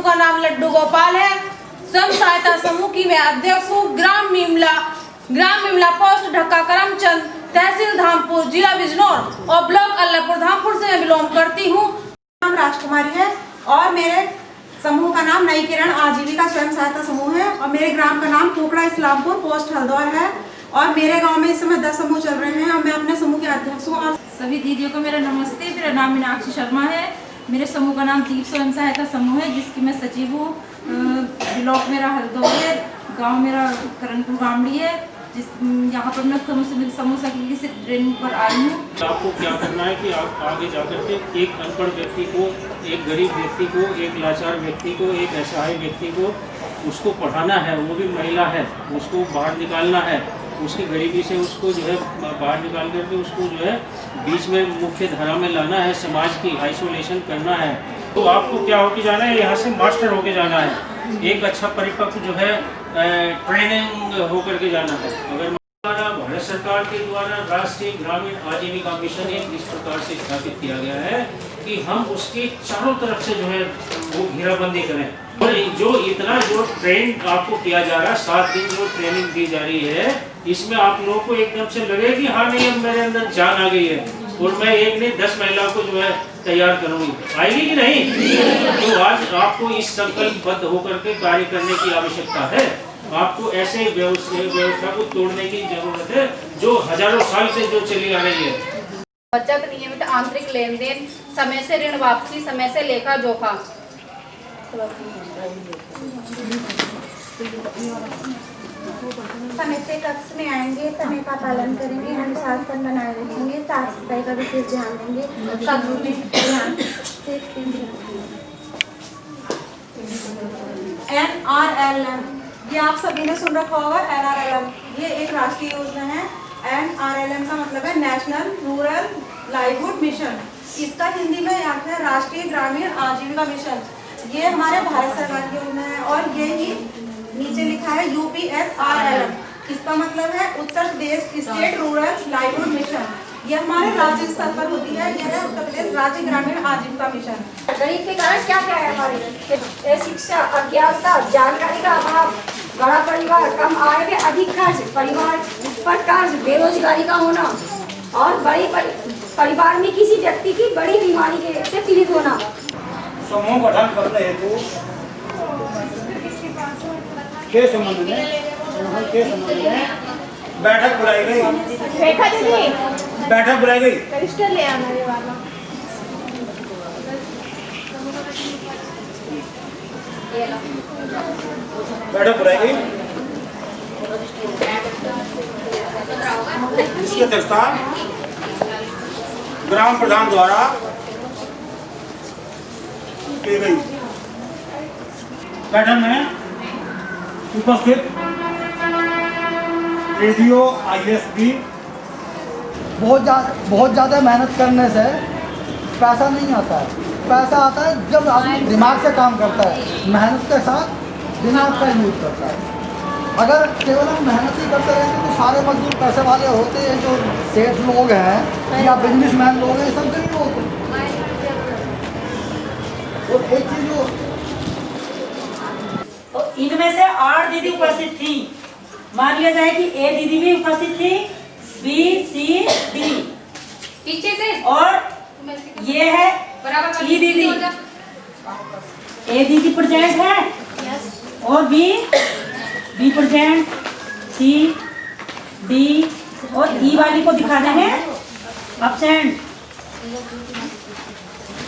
का नाम लड्डू गोपाल है। स्वयं सहायता समूह की मैं अध्यक्ष हूँ। ग्राम मिमला पोस्ट ढक्का करमचंद, तहसील धामपुर, जिला बिजनौर और ब्लॉक अल्लाहपुर धामपुर से मैं बिलोंग करती हूँ। नाम राजकुमारी है और मेरे समूह का नाम नई किरण आजीविका स्वयं सहायता समूह है और मेरे ग्राम का नाम कोकड़ा इस्लामपुर पोस्ट हल्द्वार है और मेरे गांव में इस समय 10 समूह चल रहे हैं और मैं अपने समूह के अध्यक्ष हूँ। और सभी दीदियों को मेरा नमस्ते। मेरा नाम मीनाक्षी शर्मा है। मेरे समूह का नाम दीप स्वयं सहायता समूह है, जिसकी मैं सचिव हूँ। ब्लॉक मेरा हल्द्वार है, गांव मेरा करणपुर गामड़ी है। यहाँ पर मैं समूह सखी से ट्रेनिंग पर आई हूँ। आपको क्या करना है कि आप आगे जाकर के एक अनपढ़ व्यक्ति को, एक गरीब व्यक्ति को, एक लाचार व्यक्ति को, एक असहाय व्यक्ति को उसको पढ़ाना है। वो भी महिला है, उसको बाहर निकालना है, उसकी गरीबी से उसको जो है बाहर निकाल करके उसको जो है बीच में मुख्य धारा में लाना है, समाज की आइसोलेशन करना है। तो आपको क्या होके जाना है, यहाँ से मास्टर होके जाना है, एक अच्छा परिपक्व जो है ट्रेनिंग होकर के जाना है। अगर भारत सरकार के द्वारा राष्ट्रीय ग्रामीण आजीविका मिशन इस प्रकार से स्थापित किया गया है कि हम उसके चारों तरफ से जो है वो घेराबंदी करें। और जो ट्रेन आपको किया जा रहा है, 7 दिन जो ट्रेनिंग दी जा रही है, इसमें आप लोगों को एकदम से लगे कि हाँ नहीं अब मेरे अंदर जान आ गई है और मैं एक नहीं 10 महिलाओं को जो है तैयार करूंगी। आएगी कि नहीं? तो आज आपको इस संकल्पबद्ध होकर के कार्य करने की आवश्यकता है। आपको ऐसे व्यवस्था को तोड़ने की जरूरत है जो हजारों साल से जो चली आ रही है। बचत, नियमित आंतरिक लेन देन, समय से ऋण वापसी, समय से लेखा जोखा। समय से कक्ष में आएंगे, समय का पालन करेंगे, अनुशासन बनाए रखेंगे, साफ सफाई का विशेष ध्यान देंगे, कक्ष में ध्यान NRLM, ये आप सभी ने सुन रखा होगा। NRLM ये एक राष्ट्रीय योजना है। NRLM का मतलब है नेशनल रूरल लाइवलीहुड मिशन। इसका हिंदी में अर्थ है राष्ट्रीय ग्रामीण आजीविका मिशन। ये हमारे भारत सरकार की योजना है और ये ही नीचे लिखा है UPSRLM। इसका मतलब है Uttar Pradesh state rural livelihood mission. ये हमारे राज्य स्तर पर होती है। यह है उत्तर प्रदेश राज्य ग्रामीण आजीविका मिशन। गरीब के कारण क्या क्या है हमारे? शिक्षा, अज्ञानता, जानकारी का अभाव, बड़ा परिवार, कम आय में अधिक खर्च, परिवार पर कर्ज, बेरोजगारी का होना और परिवार में किसी व्यक्ति की बड़ी बीमारी से पीड़ित होना। समूह गठन करने हेतु के संबंध में बैठक बुलाई गई। बैठक बुलाई गई। रजिस्टर ले आना ये वाला। बैठक बुलाई गई जिसकी अध्यक्षता ग्राम प्रधान द्वारा की गई। बैठक में उपस्थित रेडियो ISB बहुत ज़्यादा मेहनत करने से पैसा नहीं आता है। पैसा आता है जब आदमी दिमाग से काम करता है, मेहनत के साथ दिमाग का यूज करता है। अगर केवल हम मेहनत ही करते रहेंगे तो सारे मजदूर पैसे वाले होते हैं, जो सेठ लोग हैं या बिजनेसमैन लोग हैं, सब गरीब होते हैं। और एक चीज़ तो इनमें से 8 दीदी उपस्थित थी। मान लिया जाए कि A दीदी भी उपस्थित थी, B, C, D पीछे से और ये है E दीदी। A दीदी प्रेजेंट है और B प्रेजेंट, C, D और E वाली को दिखाने हैं एब्सेंट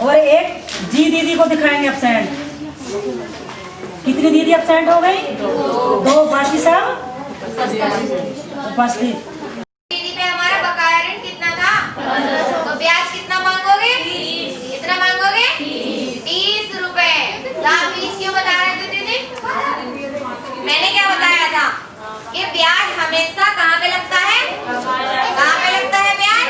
और एक G दीदी को दिखाएंगे एब्सेंट। कितनी दीदी एब्सेंट हो गई? 2। बाकी सब उपस्थित। दीदी पे हमारा बकाया ऋण कितना था? तो ब्याज कितना मांगोगे? कितना मांगोगे? 30 रुपए। तो आप 20 क्यों बता रहे थे दीदी? मैंने क्या बताया था कि ब्याज हमेशा कहाँ पे लगता है? कहाँ पे लगता है ब्याज?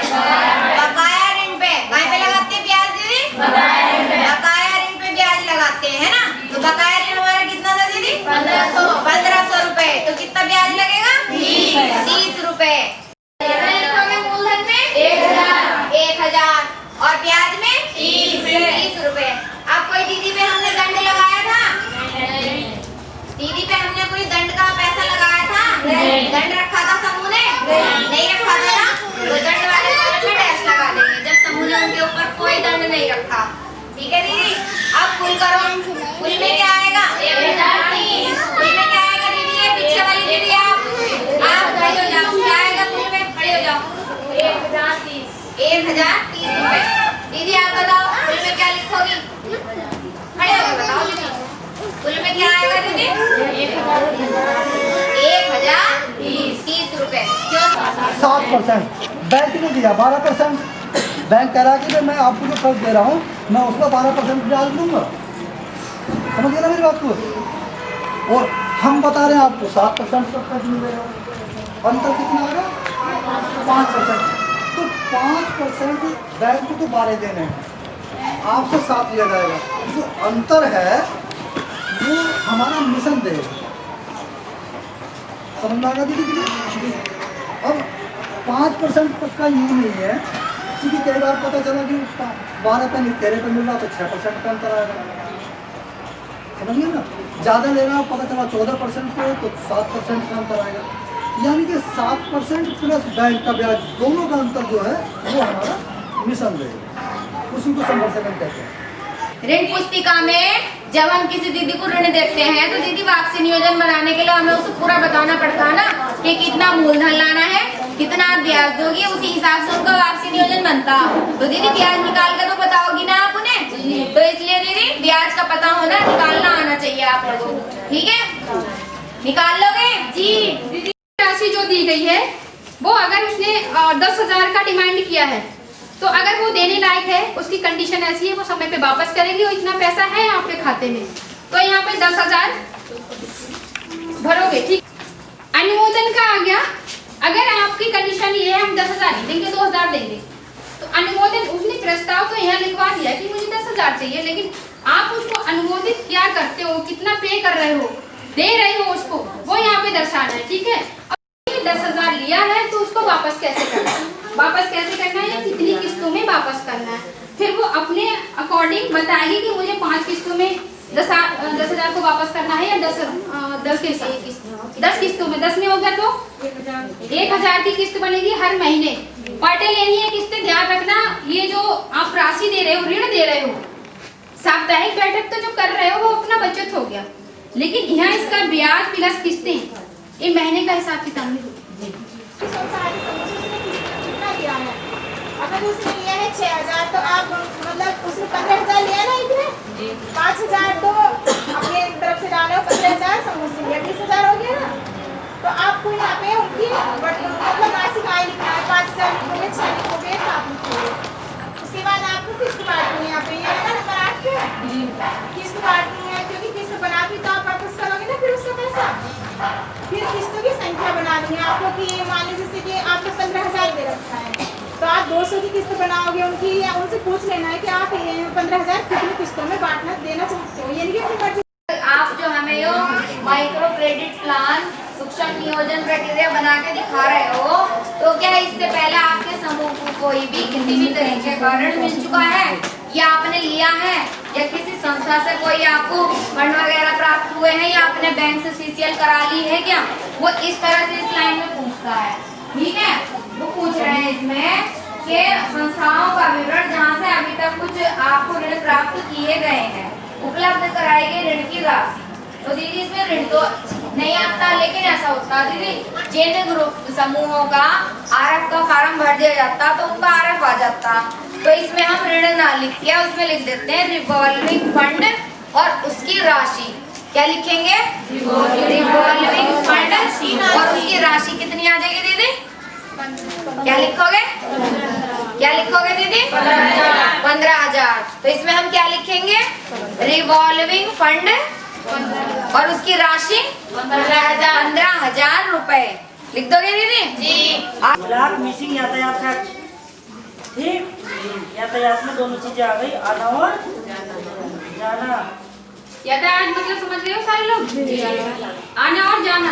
बकाया ऋण पे। कहाँ पे लगाते हैं ब्याज दीदी? बकाया ऋण पे ब्याज लगाते हैं ना। तो बकाया ऋण हमारा कितना था दीदी? 1500 रुपए। तो कितना ब्याज लगेगा? 30 रुपए। कितना लिखोगे मूलधन में? 1000 और ब्याज में 30 रुपए। अब कोई दीदी पे हमने दंड लगाया था क्या आएगा दीदी? 1030 रुपए। क्यों? 7%। बैंक ने दिया 12%। बैंक कह रहा है कि मैं आपको जो कर्ज दे रहा हूँ मैं उसका 12% ब्याज दूंगा। समझ गए ना मेरी बात को? और हम बता रहे हैं आपको 7% का कर्ज मिलेगा। अंतर कितना आएगा? 5%। तो 5% बैंक को तो 12 देने हैं, आपसे 7 लिया जाएगा। जो अंतर है वो हमारा मिशन देगा। समझ में आएगा दीदी? अब 5% तक का यूज नहीं है, क्योंकि कई बार पता चला कि 12 पे नहीं 13 पे मिल रहा तो 6% का अंतर आएगा। समझिए ना, ज़्यादा ले रहा है पता चला 14% पे तो 7% का अंतर आएगा। यानी कि 7% प्लस बैंक का ब्याज दोनों का अंतर जो है वो हमारा मिशन रहेगा, उसी को संवर्षण कहते हैं। ऋण पुस्तिका में जब हम किसी दीदी को ऋण देते हैं तो दीदी वापसी नियोजन बनाने के लिए हमें उसे पूरा बताना पड़ता है ना कि कितना मूलधन लाना है, कितना आप ब्याज दोगी, उसी हिसाब से उनका वापसी नियोजन बनता। तो दीदी ब्याज निकाल के तो बताओगी ना आप उन्हें, तो इसलिए दीदी ब्याज का पता होना, निकालना आना चाहिए आप लोगों को। ठीक है, निकाल लोगे? जी दीदी राशि जो दी गई है वो अगर उसने 10,000 का डिमांड किया है तो अगर वो देने लायक है, उसकी कंडीशन ऐसी है वो समय पे वापस करेगी और इतना पैसा है आपके खाते में, तो यहाँ पे 10,000 भरोगे। ठीक, अनुमोदन का आ गया। अगर आपकी कंडीशन ये है हम 10,000 नहीं देंगे 2,000 देंगे, तो अनुमोदन उसने प्रस्ताव तो यहाँ लिखवा दिया कि मुझे 10,000 चाहिए, लेकिन आप उसको अनुमोदित क्या करते हो, कितना पे कर रहे हो, दे रहे हो उसको, वो यहाँ पे दर्शाना है। ठीक है, 10,000 लिया है तो उसको वापस कैसे करना है, वापस कैसे करना है या कितनी किस्तों में वापस करना है, फिर वो अपने अकॉर्डिंग बताएगी कि मुझे 5 किस्तों में 10,000 को वापस करना है या 10 किस्तों में। 10 में हो गया तो 1,000 की किस्त बनेगी हर महीने। पार्टे लेनी है किस्तें, ध्यान रखना ये जो आप राशि दे रहे हो, ऋण दे रहे हो, साप्ताहिक बैठक तो जो कर रहे हो वो अपना बचत हो गया, लेकिन यहाँ इसका ब्याज प्लस किस्तें ये महीने का हिसाब किताब में अगर उसने लिया है 6,000 तो आप मतलब उसने 15,000 लिया ना, इतने 5,000 तो अपने तरफ से डाले हो, 15,000 समूह से लिया, 20,000 हो गया ना। तो आपको यहाँ पे उनकी मतलब मासिक आय लिखना है, 5,000 लिखोगे, 6 लिखोगे, 7 लिखोगे। उसके बाद आपको किस्त बांटनी है, यहाँ पे ये है ना नंबर 8 किस्त बांटनी है, क्योंकि किस्त बना के तो आप वापस करोगे ना फिर उसका पैसा, फिर किस्तों की संख्या बनानी है आपको कि मान लीजिए जैसे कि आपने 15,000 दे रखा है तो आप 200 की किस्त बनाओगे उनकी, या उनसे पूछ लेना है कि आप 15,000 कितनी किस्तों में बांटना देना चाहते हो, यानी कि अपनी मर्जी। आप जो हमें यो माइक्रो क्रेडिट प्लान सूक्ष्म नियोजन प्रक्रिया बना के दिखा रहे हो, तो क्या इससे पहले आपके समूह को कोई भी किसी भी तरीके का ऋण मिल चुका है या आपने लिया है, या किसी संस्था से कोई आपको फंड वगैरह प्राप्त हुए हैं, या आपने बैंक से CCL करा ली है क्या? वो इस तरह से इस लाइन में पूछता है। ठीक है, वो पूछ रहे हैं इसमें कि संस्थाओं का विवरण जहाँ से अभी तक कुछ आपको ऋण प्राप्त किए गए हैं, उपलब्ध कराई गई ऋण की राशि। तो दीदी इसमें ऋण तो नहीं आता, लेकिन ऐसा होता दीदी जिन ग्रुप समूहों का आरएफ का फार्म भर दिया जाता तो उनका आरएफ आ जाता, तो इसमें हम ऋण ना लिख के उसमें लिख देते हैं रिवॉल्विंग फंड और उसकी राशि। क्या लिखेंगे? रिवॉल्विंग फंड और उसकी राशि कितनी आ जाएगी दीदी? क्या लिखोगे? क्या लिखोगे दीदी? 15,000। तो इसमें हम क्या लिखेंगे? रिवॉल्विंग फंड और उसकी राशि 15,000 रुपए लिख दोगे दीदी? जी। ब्लॉक मिसिंग यातायात खर्च, ठीक, यातायात में दोनों चीजें आ गई, आना और जाना। यातायात मतलब समझ रहे हो सारे लोग? आना और जाना।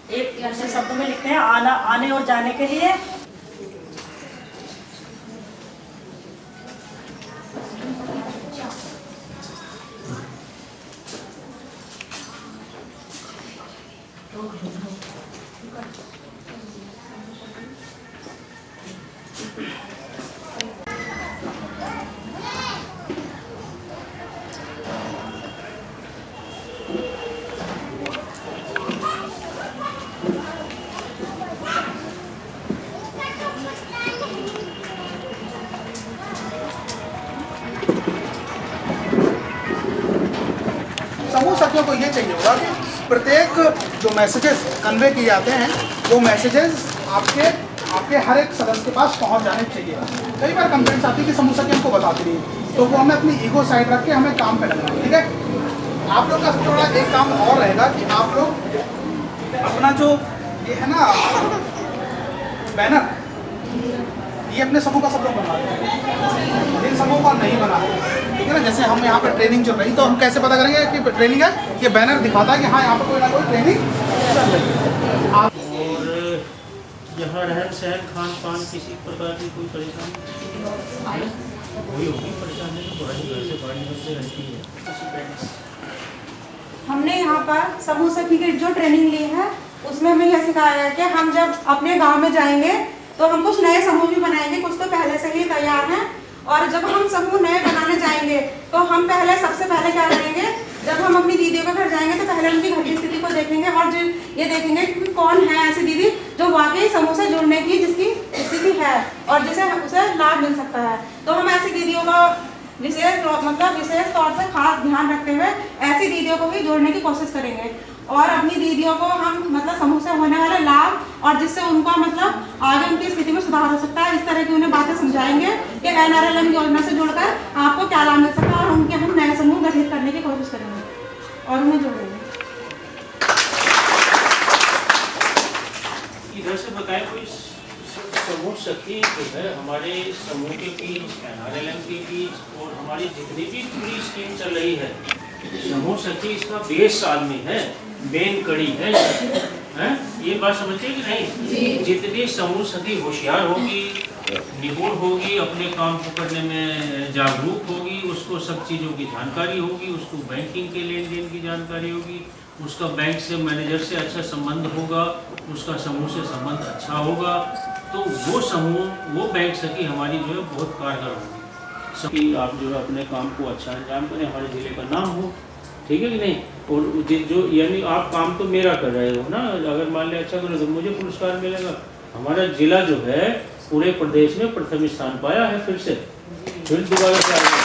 एक ऐसे शब्द में लिखते हैं आना, आने और जाने के लिए समूह सखियों को ये चाहिए होगा कि प्रत्येक जो मैसेजेस कन्वे किए जाते हैं वो मैसेजेस आपके हर एक सदस्य के पास पहुंच जाने चाहिए। कई बार कंप्लेंट्स आती है कि समूह सखी हमको बताती नहीं, तो वो हमें अपनी ईगो साइड रख के हमें काम पे लगना है, ठीक है। आप लोग का सबसे बड़ा एक काम और रहेगा कि आप लोग अपना जो ये है ना बैनर, ये अपने समूह का सब लोग बना दें, जिन समूह का नहीं बना ठीक है ना। जैसे हम यहाँ पे ट्रेनिंग चल रही, तो हम कैसे पता करेंगे कि ट्रेनिंग है, ये बैनर दिखाता है कि हाँ यहाँ पर कोई ना कोई ट्रेनिंग चल रही है। और यहाँ रहन सहन खान पान किसी प्रकार की कोई परेशानी कोई होगी परेशानी तो पढ़ाई घर से बाहर निकलते रहती है। हमने यहाँ पर समूह सखी की जो ट्रेनिंग ली है उसमें हमें यह सिखाया है कि हम जब अपने गांव में जाएंगे तो हम कुछ नए समूह भी बनाएंगे, कुछ तो पहले से ही तैयार हैं। और जब हम समूह नए बनाने जाएंगे तो हम सबसे पहले क्या करेंगे, जब हम अपनी दीदियों के घर जाएंगे तो पहले उनकी घर की स्थिति को देखेंगे और जो ये देखेंगे कि कौन है ऐसी दीदी जो वाकई समूह से जुड़ने की जिसकी स्थिति है और जिसे उसे लाभ मिल सकता है। तो हम ऐसी दीदियों का विशेष तौर से खास ध्यान रखते हुए ऐसी दीदियों को भी जोड़ने की कोशिश करेंगे और अपनी दीदियों को हम समूह से होने वाले लाभ और जिससे उनका आगे उनकी स्थिति में सुधार हो सकता है, इस तरह की उन्हें बातें समझाएंगे कि NRLM योजना से जुड़कर आपको क्या लाभ मिल सकता है और उनके हम नए समूह गठित करने की कोशिश करेंगे और उन्हें जोड़ेंगे। इधर से बताए कोई समूह सखी जो है हमारे समूह के बीच, NRLM के बीच और हमारी जितनी भी पूरी स्कीम चल रही है, समूह सखी इसका बेस आदमी है, मेन कड़ी है। ये बात समझते कि नहीं? जितनी समूह सखी होशियार होगी, निपुण होगी, अपने काम को करने में जागरूक होगी, उसको सब चीज़ों की जानकारी होगी, उसको बैंकिंग के लेन देन की जानकारी होगी, उसका बैंक से मैनेजर से अच्छा संबंध होगा, उसका समूह से संबंध अच्छा होगा, तो वो समूह वो बैंक सखी हमारी जो है बहुत कारगर होगी। सभी आप जो है अपने काम को अच्छा अंजाम करें, हमारे ज़िले का नाम हो, ठीक है कि नहीं। और जो यानी आप काम तो मेरा कर रहे हो ना, अगर मान लिया अच्छा करो तो मुझे पुरस्कार मिलेगा। हमारा ज़िला जो है पूरे प्रदेश में प्रथम स्थान पाया है, फिर दोबारा से आएगा।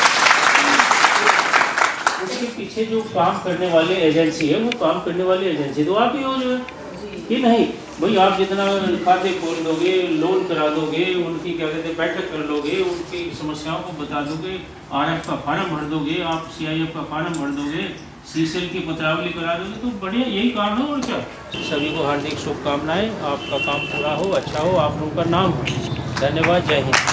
उसके पीछे जो काम करने वाले एजेंसी है, वो काम करने वाली एजेंसी तो आप ही हो जो है कि नहीं भाई। आप जितना खाते खोल दोगे, लोन करा दोगे, उनकी क्या कहते हैं बैठक कर लोगे, उनकी समस्याओं को बता दोगे, RF का फार्म भर दोगे, आप CIF का फार्म भर दोगे, CCL की पत्रावली करा दोगे, तो बढ़िया यही काम है और क्या। सभी को हार्दिक शुभकामनाएं, आपका काम पूरा हो, अच्छा हो, आप लोगों का नाम हो। धन्यवाद, जय हिंद।